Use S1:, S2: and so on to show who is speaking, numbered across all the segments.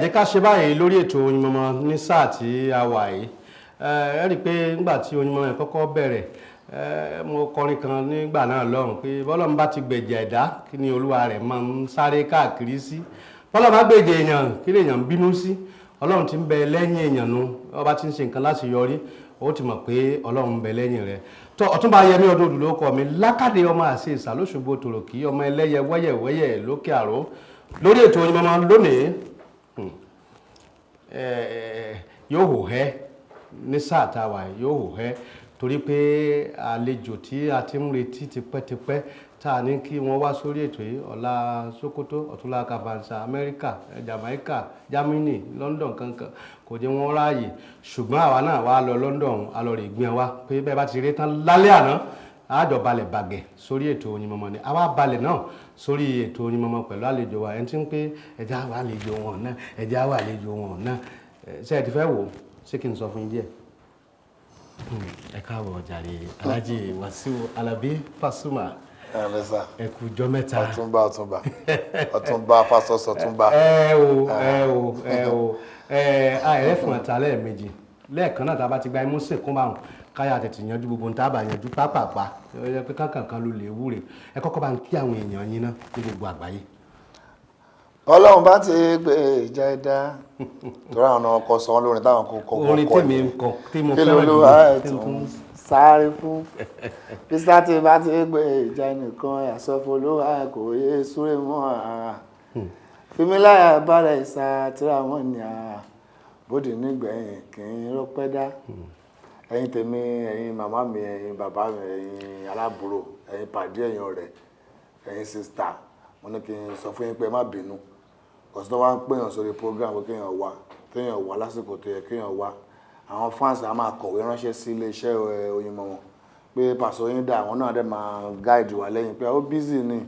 S1: jẹ́ ká ṣe báyìí lórí ètò Oyinmomo ní sáà tí a wà yìí. Ẹ rí i pé nígbà tí Oyinmomo yẹn kọ́kọ́ bẹ̀rẹ̀ mo kọrin kan nígbà náà lọ́rùn pé bọ́lọ́run bá ti gbèjà ẹ̀dá kí ni olúwa rẹ̀ máa ń sáré káàkiri sí. Bọ́lọ́run bá gbèjà èèyàn kí lèèyàn ń bínú sí. Ọlọ́run ti ń bẹ lẹ́yìn èèyàn nu ọba ti ń ṣe nǹkan láti yọrí ó ti mọ̀ pé Ọlọ́run ń bẹ lẹ́yìn rẹ̀. tó Ọ̀túnba Yẹmí Ọdúnòdù ló kọ mi lákàdé ọmọ àṣẹ ìsàlóṣogbo tòròkì ọmọ ẹlẹ́yẹ wẹ́yẹ̀wẹ́yẹ̀ lókè àró lórí ètò Oyinmomo lónìí yóò hò hẹ́ ní sáà tá a wà yóò hò hẹ́ torí pé àlejò tí a ti ń retí tipẹ́tipẹ́ tá a ní kí wọ́n wá sórí ètò yìí ọ̀la Sokoto ọ̀túnla Kafansa Amẹ́ríkà Jamaica Germany London kankan kò jẹ́ wọ́n ráàyè ṣùgbọ́n àwa náà wá lọ London a lọ rè gbìyànjú wa pé bẹ́ẹ̀ bá ti rí tán lálẹ́ àná àjọ balẹ̀ bàgẹ́ sórí ètò Oyinmomo ni àwa balẹ̀ náà sórí ètò Oyinmomo pẹ̀lú àlejò wa ẹni tí ń pé ẹja wà àlejò wọn náà ẹja wà àlejò wọn náà ṣé ẹ ti fẹ́ wò ṣé kí n sọ fún yín díẹ̀. Ẹ káàbọ̀ jàre Alhaji Wasiu Alabi PASUMA ẹ kú ọjọ́ mẹ́ta.
S2: Ọ̀túnba Fásọsọ Ọ̀túnba.
S1: Àìrẹ́ fún ọ̀tá lẹ́ẹ̀mejì lẹ́ẹ̀kan náà tá a bá ti gba imú sìnkún báwọn káyà tètè yanjú gbogbo ń tábà yanjú pápápá ẹ pé kankan ló lè wúre ẹ kọ́kọ́ bá ń kí àwọn èèyàn yín náà ní gbogbo àgbáyé.
S2: Ọlọ́run bá ti gbé ìjà ẹ̀dá torí àwọn ọkọ̀ sọ wọn lórin táwọn kò
S1: orin tèmi nǹkan tí mo fẹ́ràn
S2: jù lọ sáré fún písà tí bá ti gbé ìjà ẹnìkan àsọfò ló wà kò yé súré mọ́ ara fìmíláyà balẹ̀ ìsà tíra wọn ni ara bóde nígbẹ̀yìn kì í rọ́pẹ́ dá ẹ̀yin tèmi ẹ̀yin màmá mi ẹ̀yin bàbá mi ẹ̀yin aláàbúrò ẹ̀yin pàdé ẹ̀yin ọ̀rẹ́ ẹ̀yin sísítà mo ní kí n sọ fún yín pé má bínú kọ̀sítọ́ wá ń pèèyàn sórí program pé kéèyàn wá lásìkò tó yẹ kéèyàn wá àwọn fans á máa kọ̀wé ránṣẹ́ sí iléeṣẹ́ Oyinmomo pé pàṣẹ oyin dà àwọn náà dẹ̀ máa guide wá lẹ́yìn pé ó busy ni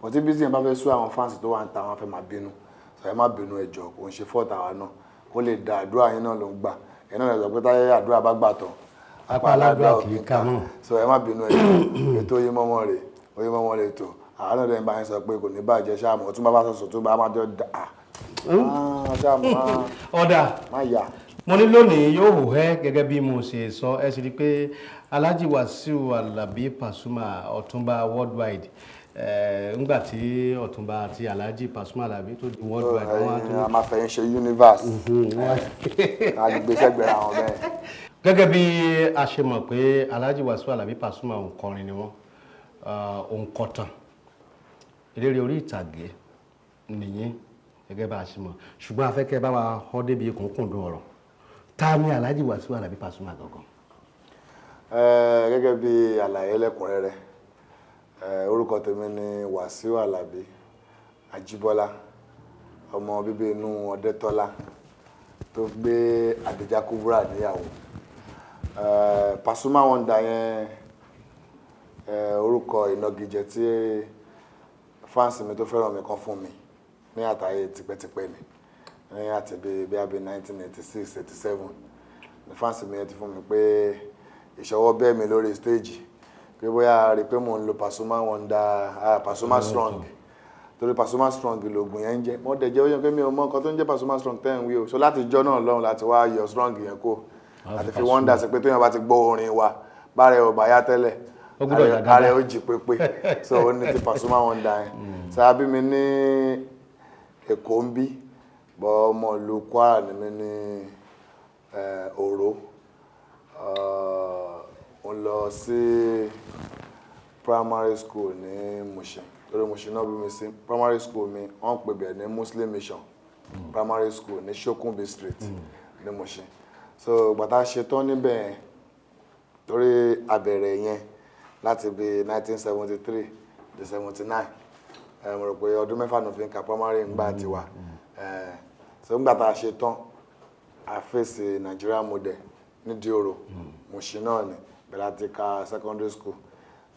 S2: but tí busy yẹn bá fẹ́ sú àwọn fans tó wà ń ta àwọn afẹ́ máa bínú sọ ẹ má bínú ẹ jọ̀ọ́ kò ń ṣe fọ́ọ̀tà wa náà kó lè da àdúrà yín náà ló ń gbà ẹ̀ náà lè sọ pé táyé àdúrà bá gbà tán
S1: apá aládùúrà kì í ká mọ́
S2: sọ ẹ má bínú ẹ jọ̀ọ́ ètò Oyinmomo rè tó àwọn náà dẹ̀ ń bá yín sọ pé kò ní bàjẹ́ ṣáàmù Ọ̀túnba Fásọsọ tó bá máa jọ
S1: ọ̀dà mo ní lónìí yóò hò ẹ́ gẹ́gẹ́ bí mo ṣe sọ ẹ sì rí i pé Alhaji Wasiu Alabi PASUMA Ọ̀túnba worldwide ńgbà tí Ọ̀túnba àti Alhaji PASUMA Alabi tó di worldwide
S2: a máa fẹ̀yìn ṣe universe àgbèsẹ́gbẹ̀rẹ̀ àwọn bẹ́ẹ̀.
S1: Gẹ́gẹ́ bí a ṣe mọ̀ pé Alhaji Wasiu Alabi PASUMA òǹkọrin ni wọ́n òǹkọ̀tàn eléré orí ìtàgé nìyí gẹ́gẹ́ bá a ṣe mọ̀ ṣùgbọ́n afẹ́kẹ́ bá wa họ́ débi kùnkùndùn ọ̀rọ̀ ta ni Alhaji Wasiu Alabi PASUMA gangan.
S2: Gẹ́gẹ́ bí àlàyé lẹ́kùnrẹ́rẹ́ orúkọ tèmi ni Wasiu Alabi Ajíbọ́lá ọmọ bíbí inú Ọdẹ́tọ́lá tó gbé Adija Kubura níyàwó. PASUMA Wonder yẹn orúkọ ìnagijẹ tí fáǹsì mi tó fẹ́ràn mi kan fún mi ní àtàyè tipẹ́tipẹ́ ni ní àti bí 1986 87 ní fáǹsì mi ti fún mi pé ìṣọwọ́ bẹ́ẹ̀ mi lórí stage pé bóyá rí pé mò ń lo PASUMA Wonder PASUMA Strong torí PASUMA Strong lògùn yẹn ń jẹ́ wọ́n dẹ̀ jẹ́ ó yẹ pé mi ò mọ nǹkan tó ń jẹ́ PASUMA Strong tẹ́ ń wí o so láti jọ́ náà lọ́run láti wá yọ Strong yẹn kó àti fi Wonder sí pé tóyàn bá ti gbọ́ orin wa bá rẹ̀ ò bá yá tẹ́lẹ̀ ààrẹ ó jí pépé so ó ní ti PASUMA Wonder yẹn sábí mi ní Èkó ń bí bọ́ ọmọ ìlú Kwara ni mi ní Òró ó lọ sí primary school ní Mushin torí Mushin náà bí mi sí primary school mi wọ́n pè bẹ̀ ní Muslim Mission primary school ní Shokunbi Street ní Mushin so gbàtà ṣetán níbẹ̀ torí abẹ̀rẹ̀ yẹn láti bí 1973 to 79 mo rò pé ọdún mẹ́fà náà fi ń ka primary ńgbà tiwa so ńgbà tá a ṣe tán a fèsì Nigeria model ní Dioro Mushin náà ni bẹ̀rẹ̀ àti ka secondary school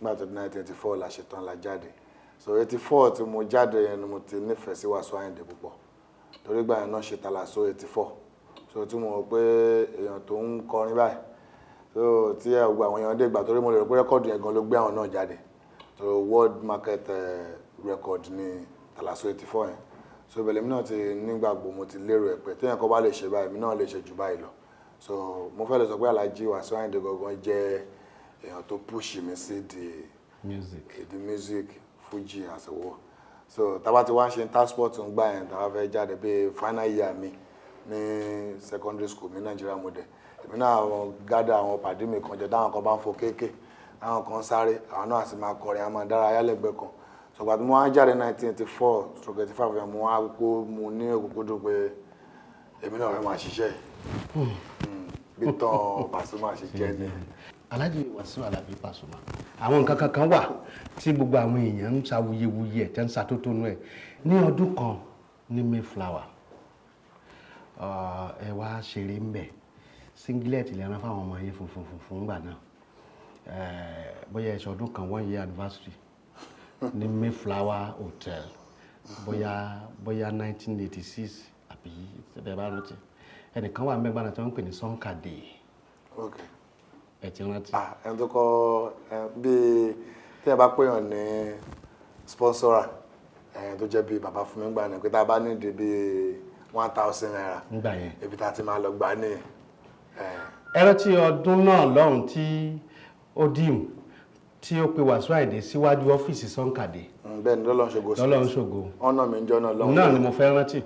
S2: nígbà tó 1984 la ṣe tán la jáde so 84 tí mo jáde yẹn ni mo ti nífẹ̀ẹ́ sí Wasiu Ayinde púpọ̀ torí gbà yẹn náà ṣe Tàlàsó 84 so tí mo rò pé èèyàn tó ń kọrin báyìí so tí gbogbo àwọn èèyàn dé gbà torí mo lè rò pé rẹ́kọ̀dù yẹn gan ló gbé àwọn náà jáde so world market record ní Tàlàsó 84 yẹn so bẹ̀lẹ̀ mi náà ti nígbàgbọ́ mo ti lérò ẹ̀ pé téèyàn kan bá lè ṣe báyìí mi náà lè ṣe jù báyìí lọ so mo fẹ́ lè sọ pé Alhaji Wasiu Ayinde gangan jẹ́ èèyàn tó push mi sí the music Fuji as a whole so tábà tí wọ́n ṣe passport ń gbà yẹn tábà fẹ́ jáde bí final year mi ní secondary school mi Nigeria model èmi náà gádà àwọn pàdé mi kan jọ dáwọn kan bá ń fò kéèké àwọn kan sáré àwọn náà sì máa kọrin àwọn máa dárayá lẹ́gbẹ̀ẹ́ kan sọgbà tí mo wá jáde 1984-85 yẹn mo wá kó mo ní òkúkúdù pé èmi náà rẹ̀ máa ṣiṣẹ́ bí tán Pasuma ṣe jẹ́ ní.
S1: Alhaji Wasiu Alabi Pasuma àwọn nǹkan kan wà tí gbogbo àwọn èèyàn ń ṣàwuyewuye ẹ̀ tẹ́ ń ṣàtótónú ẹ̀ ní ọdún kan ní Mayflower ẹ wá ṣeré ń bẹ̀ singlet lè rán fáwọn ọmọ yẹn funfun gbà náà bóyá ẹ̀ṣọ́ ọdún kan 1 year anniversary ní Mayflower Hotel bóyá 1986 àbí ṣẹbẹ̀ bá rántí ẹnìkan wà mẹ́gbà náà tí wọ́n ń pè ní Sọ́nkàdé ẹ̀ ti rántí.
S2: ẹni tó kọ bí tí ẹ bá pèèyàn ní sponsora tó jẹ́ bí bàbá fún mi gbà ní pé tá a bá nídìí bí 1,000 naira
S1: nígbà yẹn
S2: ibi tá a ti máa lọ gbà ní.
S1: ẹ rántí ọdún náà lọ́hùn tí ó dìmú tí ó pe Wasiu Ayinde síwájú ọ́fíìsì Sọ́nkàdé.
S2: Bẹ́ẹ̀ni lọ́lọ́run ṣògo
S1: ọ̀nà
S2: mi ń jọ náà lọ́wọ́
S1: náà ni mo fẹ́ rántí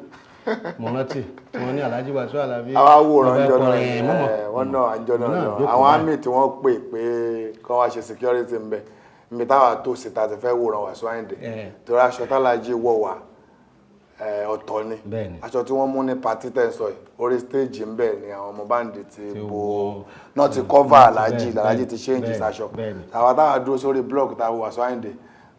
S1: mo rántí tí wọ́n ní Alhaji Wasiu Alabi.
S2: àwa wòran jọ náà wọ́n náà àjọ náà lọ àwọn àmì tí wọ́n pè pé kọ́ wá ṣe security ń bẹ níbi táwa tó sì ta ti fẹ́ wòran Wasiu Ayinde torí aṣọ t'Alhaji wọ̀ wá ọ̀tọ̀ ni aṣọ tí wọ́n mú ní pati tẹ̀sọ̀ yìí orí stage ń bẹ ni àwọn ọmọ báńdì ti bo náà ti cover Alhaji ti change aṣọ táwa dúró sórí block táwa Wasiu Ayinde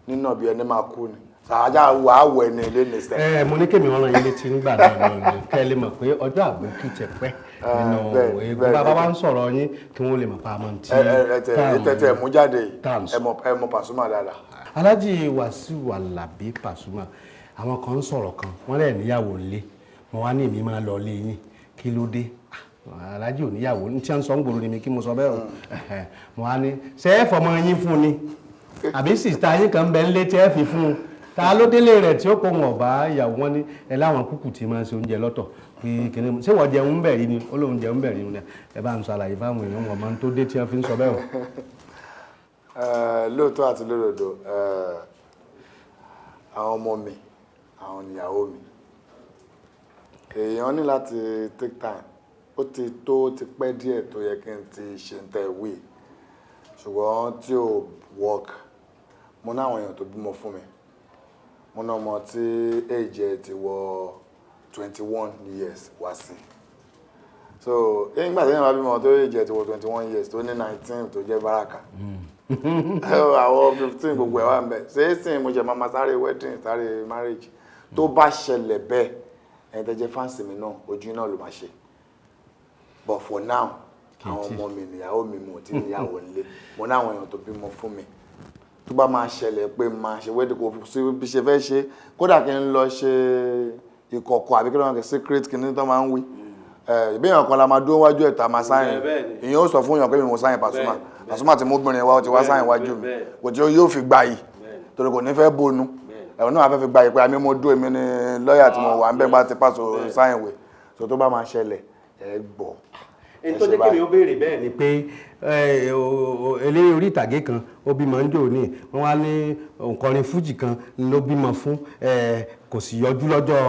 S2: nínú bí ẹni máa kú ni sàájá wà wẹ̀ ní ilé nìṣẹ́.
S1: mo ní kémi ọ̀ràn ilé tí ń gbà náà ni kẹ́ ẹ lè mọ̀ pé ọjọ́ àbókí tẹ pẹ́ nínú eégún bàbá wa ń sọ̀rọ̀ yín kí wọ́n lè mọ̀ pa àmọ́ tí
S2: tẹ̀tẹ̀ mú jáde ẹ mọ̀ Pasuma dáadáa.
S1: Alhaji Wasiu Alabi Pasuma àwọn kan ń sọ̀rọ̀ kan wọ́n lẹ̀ níyàwó ńlé mo wá ní èmi máa lọ lé yín kí ló dé Alhaji ò níyàwó ní tí wọ́n sọ ń gbòòrò ni mi kí mo sọ bẹ́ẹ̀ o mo wá ní ṣé ẹ fọmọ yín fún ni àbí sìta yín kan bẹ ń lé tí ẹ fi fún un ta ló délé rẹ̀ tí ó kó wọn bá ìyàwó wọn ní ẹ láwọn kúkú tí máa ń ṣe oúnjẹ lọ́tọ̀ pé kìnìún ṣé wọ́n jẹun bẹ̀ rí ni ó lóun jẹun bẹ̀ rí ni ẹ bá ń ṣàlàyé fáwọn èèyàn wọn máa ń tó dé tí wọ́n fi ń sọ bẹ́ẹ̀ o.
S2: lóòótọ́ àti lódodo àwọn ọmọ mi àwọn ìyàwó mi èèyàn ní láti take time ó ti pẹ́ díẹ̀ tó yẹ kí n ti ṣe ń tẹ̀ wí ṣùgbọ́n tí ò work mo ní àwọn èèyàn tó bímọ fún mi mo ní ọmọ tí age ẹ̀ ti wọ 21 years wá sí so nígbà tí èèyàn bá bímọ tó age ẹ̀ ti wọ 21 years tó ní 19 tó jẹ́ báràkà àwọn 15 gbogbo ẹ̀ wà ń bẹ̀ ṣé é sìn mo jẹ́ máa sáré wedding sáré marriage tó bá ṣẹlẹ̀ bẹ́ẹ̀ ẹ̀yin tẹ́ jẹ́ fáǹsì mi náà ojú náà ló máa ṣe but for now àwọn ọmọ mi níyàwó mi mo ti níyàwó nílé mo ní àwọn èèyàn tó bímọ fún mi tó bá máa ṣẹlẹ̀ pé máa ṣe wedding kò sí bí ṣe fẹ́ ṣe kódà kí n lọ ṣe ìkọ̀kọ̀ àbí kí ló máa ń kẹ́ secret kí ní tó máa ń wí ìbí èèyàn kan la máa dúró wájú ẹ̀ta máa sáyìn èèyàn ó sọ fún èèyàn pé mi mo sáyìn Pasuma tí mo gbìnrin wa ó ti wá sáyìn wájú mi kò tí yóò fi gbà yìí torí kò ní fẹ́ bonu ẹ̀rọ náà fẹ́ fi gbà yìí pé àmì mo dó èmi ní lọ́ọ̀yà tí mo wà ń bẹ́ bá ti pàṣẹ sáyìn wẹ̀ so tó bá máa ṣẹlẹ̀ ẹ gbọ́.
S1: ẹni tó jẹ́ kí mi ó béèrè bẹ́ẹ̀ ni pé eléré orí ìtàgé kan ó bímọ ń jò ní wọ́n wá ní òǹkọrin fújì kan ló bímọ fún kò sì yọjú lọ́jọ́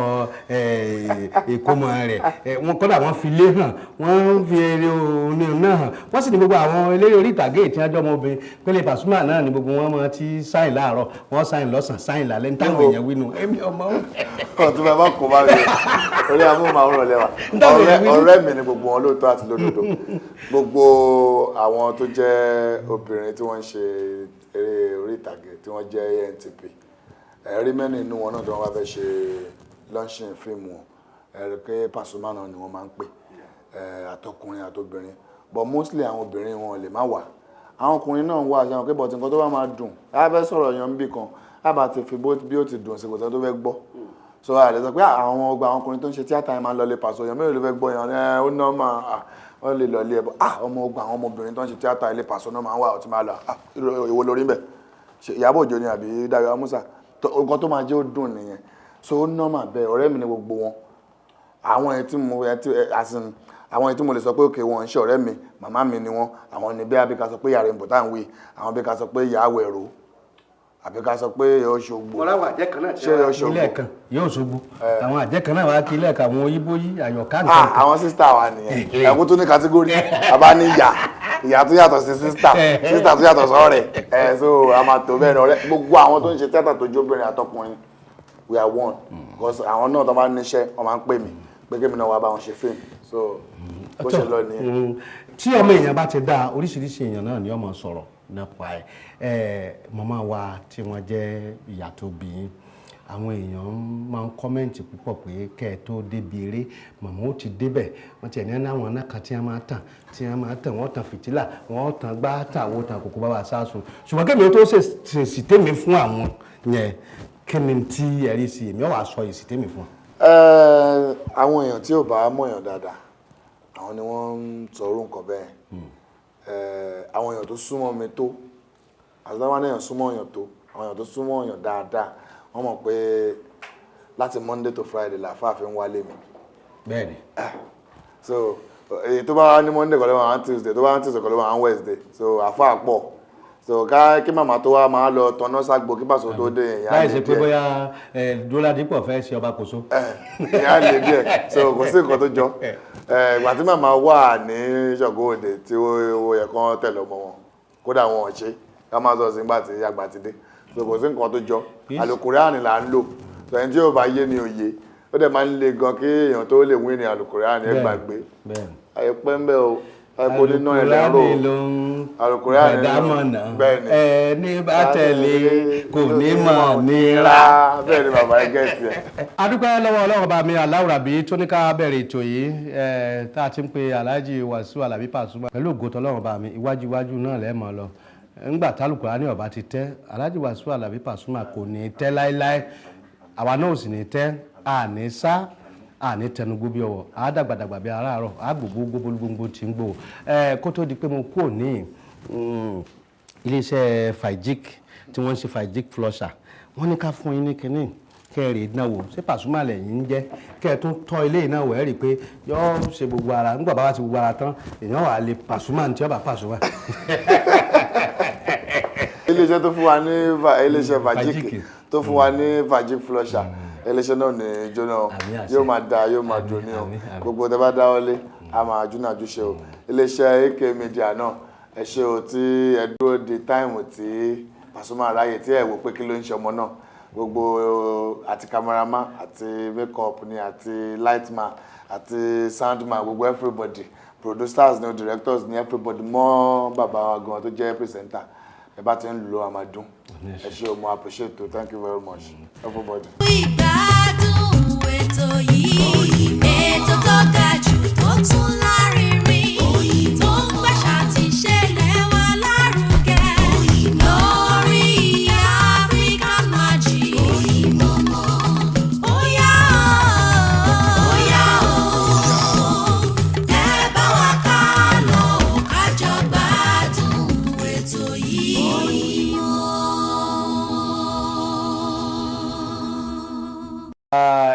S1: ìkómọ rẹ̀ wọ́n kọ́dà wọ́n fi lé hàn wọ́n fi eré orin náà hàn wọ́n sì ní gbogbo àwọn eléré orí ìtàgé tí wọ́n jọ ọmọbìnrin pélé Pasuma náà ní gbogbo wọn máa ti sáìn láàárọ̀ wọ́n sáìn lọ́sàn sáìn lálẹ́ ní táwọn èèyàn wínú ẹ̀mí ọmọ
S2: ọ̀tún bẹ́ẹ̀ bá kó bá mi orí amóhùnmáwòrán lẹ́wà ọ̀rẹ́ mi ni gbogbo wọn lóòótọ́ àti lódodo gbogbo àwọn tó jẹ́ obìnrin tí wọ́n ń ṣe eré orí ìtàgé tí wọ́n jẹ́ ANTP ẹ̀rí mẹ́rin inú wọn náà tí wọ́n bá fẹ́ ṣe launching fíìmù wọn ẹ̀rí pé Pasuma náà ni wọ́n máa ń pè àtọkùnrin àtobìnrin but mostly àwọn obìnrin wọn lè má wà àwọn ọkùnrin náà wà àṣà wọn pé bọ̀tí nǹkan tó bá máa dùn á fẹ́ sọ̀rọ̀ yan níbì kan á bá ti fi bí ó ti dùn sí kò tẹ́ tó fẹ́ gbọ́ so àlẹ́ sọ pé àwọn ọgbà àwọn ọkùnrin tó ń ṣe tíátà yẹn máa ń lọlé Paso yan mẹ́rin ló fẹ́ gbọ́ yan ó ná máa wọ́n lè lọlé ẹ̀bọ̀ ọmọ ọgbà àwọn ọmọbìnrin tó ń ṣe tíátà ilé Paso náà máa ń wà ọtí máa lọ ìwọ lórí ń bẹ̀ Ìyábọ̀ Òjó ni àbí Dayọ̀ Amusa nǹkan tó máa jẹ́ ó dùn nìyẹn so normal bẹ́ẹ̀ ọ̀rẹ́ mi ni gbogbo wọn àwọn ẹ̀ tí mo àwọn ẹ̀ tí mo lè sọ pé òkè wọn ń ṣe ọ̀rẹ́ mi màmá mi ni wọ́n àwọn ni bí abíká sọ pé yàrá ìbùtá ń wí àwọn bí ká sọ pé ìyàwó ẹ̀rọ àbí ká sọ pé Òṣogbo
S1: wọ́n láwọn àjẹ́ kan náà tí wọ́n kí lẹ́ẹ̀kan yóò Òṣogbo àwọn àjẹ́ kan náà wá kí lẹ́ẹ̀kan àwọn oyíbó yí àyọ̀ká nǹkan.
S2: àwọn sísítà wa nìyẹn ẹ̀kú tó ní kátígórì àbá ní ìyá tó yàtọ̀ sí sísítà tó yàtọ̀ sọ́rẹ̀ so a máa tó bẹ́ẹ̀ rẹ̀ gbogbo àwọn tó ń ṣe tíátà tó jóbìnrin àtọkùnrin we are one because àwọn náà tó bá níṣẹ́ wọ́n máa ń pè mí pé kí mi náà wá bá wọn ṣe fíìmù so bó ṣe lọ nìyẹn.
S1: tí ọmọ èèyàn bá ti dá oríṣiríṣi èèyàn náà ni ọmọ sọ̀rọ̀ nípa màmá wa tí wọ́n jẹ́ ìyá tó bí yín àwọn èèyàn máa ń kọ́mẹ́ǹtì púpọ̀ pé kẹ́ ẹ tó débi eré màmá ó ti débẹ̀ wọ́n ti ẹ̀ní àwọn náà kan tí wọ́n máa tàn wọ́n tàn fìtílà wọ́n tàn gbá tàwọ́ tàn kòkó bá wà sáàsùn ṣùgbọ́n kébì tó ṣèṣì tèmi fún àwọn yẹn kí ni tí ẹ̀rí sí èmi ọ̀ wá sọ èsì tèmi fún.
S2: àwọn èèyàn tí ò bá mọ̀yàn dáadáa àwọn ni wọ́n ń sọ̀rọ̀ nǹkan bẹ́ẹ̀ àwọn èèyàn tó súnmọ́ mi tó àtàwọn èèyàn súnmọ́ èèyàn tó àwọn èèyàn tó súnmọ́ èèyàn dáadáa wọ́n mọ̀ pé láti Monday to Friday làáfáà fi ń wálé mi.
S1: bẹ́ẹ̀ni.
S2: so èyí tó bá wá ní Monday kọ́ ló máa ń Tuesday tó bá wá ń Tuesday kọ́ ló máa ń Wednesday so àáfáà pọ̀ so kí màmá tó wá máa lọ tọ̀nà ságbo kí pàṣẹ tó dé èèyàn
S1: láì ṣe pé bóyá Dọ́ládípọ̀ fẹ́ ṣe ọba kòso.
S2: èèyàn lè díẹ̀ so kò sí nǹkan tó jọ ìgbà tí màmá wà ní Ṣàngó Òde tí ó yẹ kán tẹ̀lé ọmọ wọn kódà wọn ò ṣe ká máa sọ sí nígbà tí àgbà ti dé so kò sí nǹkan tó jọ Àlùkùránì là ń lò so ẹni tí yóò bá yé ni òye ó dẹ̀ máa ń le gan kí èèyàn tó lè wí ní Àlùkùránì ẹ gbàgbé ayé pẹ́ ń bẹ́ o ẹ̀kọ́ nínú ẹ̀lẹ́rọ Àlùkùránì bẹ́ẹ̀ni
S1: ẹni bá tẹ̀lé kò ní mọ̀ nira
S2: bẹ́ẹ̀ni bàbá ẹgẹ́ tiẹ̀.
S1: adúpẹ́ lọ́wọ́ Ọlọ́run bá mi Aláwùrábí tó ní ká bẹ̀rẹ̀ ètò yìí tá a ti ń pe Alhaji Wasiu Alabi Pasuma pẹ̀lú ògùntàn Ọlọ́run bá mi iwájú náà lẹ́ẹ̀mọ́ lọ ńgbà tálùkùránì ọba ti tẹ́ Alhaji Wasiu Alabi Pasuma kò ní tẹ́ láíláí àwa náà ò sì ní tẹ́ àní sá àní tẹnugbó bí ọwọ́ àádàgbàdàgbà bí aráàárọ̀ àgbògbó gbogbo tí ń gbò kó tó di pé mo kúrò ní iléeṣẹ́ Fajik tí wọ́n ń ṣe Fajik flusher wọ́n ní ká fún yín ní kínní kẹ́ẹ̀rì ìdánwò ṣé Pasuma lẹ́yìn ń jẹ́ kẹ́ẹ̀ tún tọ́ ilé ìnáwó ẹ̀ rí i pé yóò ṣe gbogbo ara nígbà bá wá ti gbogbo ara tán èèyàn wà á lè Pasuma ní tí ó bá Pasuma.
S2: iléeṣẹ́ tó fún wa ní iléeṣẹ́ Fajik tó fún wa ní Fajik flusher iléeṣẹ́ náà ní jóná yóò máa da yóò máa dùn ní o gbogbo tẹ́ bá dáwọ́lé a máa jóná àjúṣe o iléeṣẹ́ AK Media náà ẹ ṣe o tí ẹ dúró di táìmù tí Pasuma ráyè tí ẹ wò pé kí ló ń ṣe ọmọ náà gbogbo àti cameraman àti makeup ni àti lightman àti soundman gbogbo everybody producers ni directors ni everybody mọ́ bàbá wa gan tó jẹ́ presenter ẹ bá ti ń lo àmàdùn ẹ ṣé o mo appreciate it thank you very much everybody.
S3: ìgbádùn ètò yìí ètò tó ga jù tó tún lárinrin tó ń gbàṣà ti ṣẹlẹ̀ wá lárugẹ lórí African Magic Oyinmomo ó yá o ẹ bá wa ká lọ ká jọ gbádùn ètò yìí.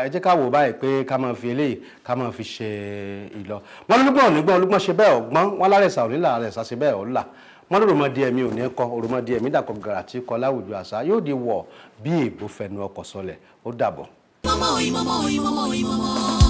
S1: ẹ jẹ́ ká wò báyìí pé ká máa fi eléyìí ká máa fi ṣe ìlọ wọn lólúgbọ́n onígbọ́n olúgbọ́n ṣe bẹ́ẹ̀ ọgbọ́n wọn lárẹ̀sà òní làárẹ̀sà ṣe bẹ́ẹ̀ ọ̀la wọn lórúmọdé ẹ̀mí ò ní kọ òrùmọdé ẹ̀mí dàkọ̀ gàrà tí kọ láwùjọ àṣà yóò di wọ̀ bí èbó fẹnu ọkọ̀ sọlẹ̀ ó dàbọ̀.
S3: Oyinmomo.